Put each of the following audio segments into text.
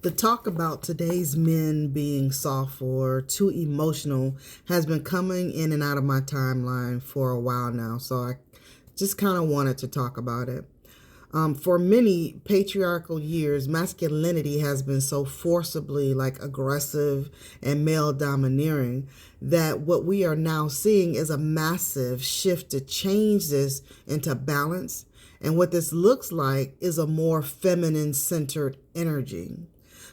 The talk about today's men being soft or too emotional has been coming in and out of my timeline for a while now, so I just kind of wanted to talk about it. For many patriarchal years, masculinity has been so forcibly aggressive and male domineering that what we are now seeing is a massive shift to change this into balance. And what this looks like is a more feminine centered energy.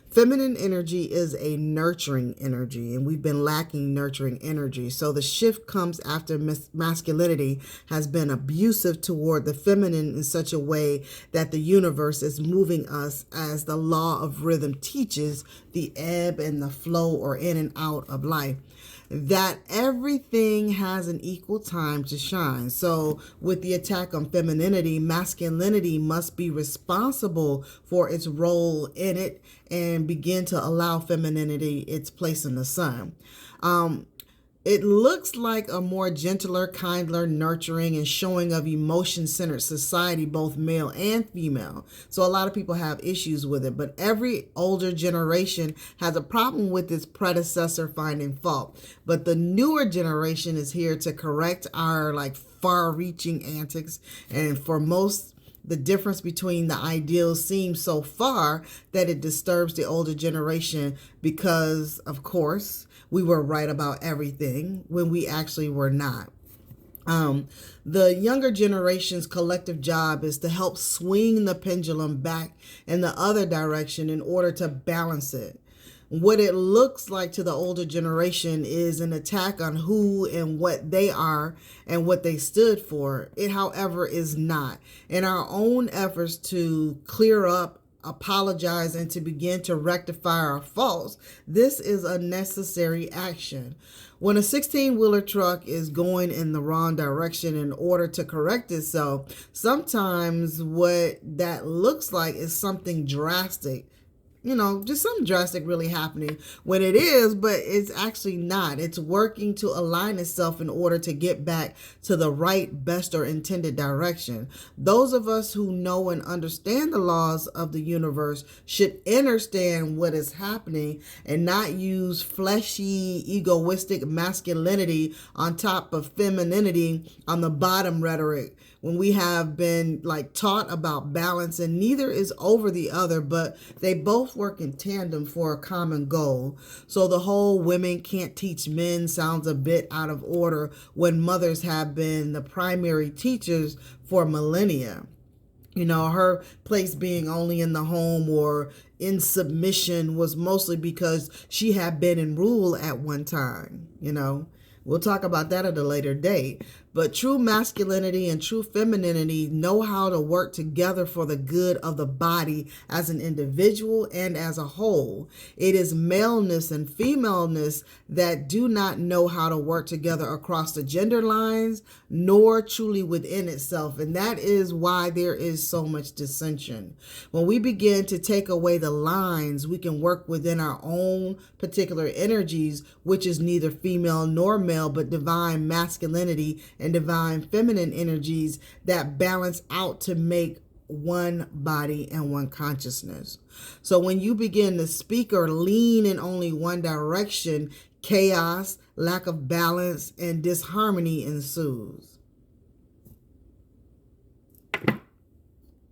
Feminine energy is a nurturing energy, and we've been lacking nurturing energy. So the shift comes after masculinity has been abusive toward the feminine in such a way that the universe is moving us, as the law of rhythm teaches, the ebb and the flow or in and out of life, that everything has an equal time to shine. So with the attack on femininity, masculinity must be responsible for its role in it and begin to allow femininity its place in the sun. It looks like a more gentler, kinder, nurturing, and showing of emotion-centered society, both male and female. So a lot of people have issues with it, but every older generation has a problem with its predecessor finding fault. But the newer generation is here to correct our far-reaching antics, and for most, the difference between the ideals seems so far that it disturbs the older generation because, of course, we were right about everything when we actually were not. The younger generation's collective job is to help swing the pendulum back in the other direction in order to balance it. What it looks like to the older generation is an attack on who and what they are and what they stood for. It, however, is not. In our own efforts to clear up, apologize, and to begin to rectify our faults, this is a necessary action. When a 16-wheeler truck is going in the wrong direction, in order to correct itself, sometimes what that looks like is something drastic. Just something drastic really happening when it is, but it's actually not. It's working to align itself in order to get back to the right, best, or intended direction. Those of us who know and understand the laws of the universe should understand what is happening and not use fleshy, egoistic masculinity on top of femininity on the bottom rhetoric, when we have been taught about balance, and neither is over the other, but they both work in tandem for a common goal. So the whole women can't teach men sounds a bit out of order when mothers have been the primary teachers for millennia. Her place being only in the home or in submission was mostly because she had been in rule at one time. We'll talk about that at a later date. But true masculinity and true femininity know how to work together for the good of the body as an individual and as a whole. It is maleness and femaleness that do not know how to work together across the gender lines, nor truly within itself. And that is why there is so much dissension. When we begin to take away the lines, we can work within our own particular energies, which is neither female nor male, but divine masculinity and divine feminine energies that balance out to make one body and one consciousness. So when you begin to speak or lean in only one direction, chaos, lack of balance, and disharmony ensues.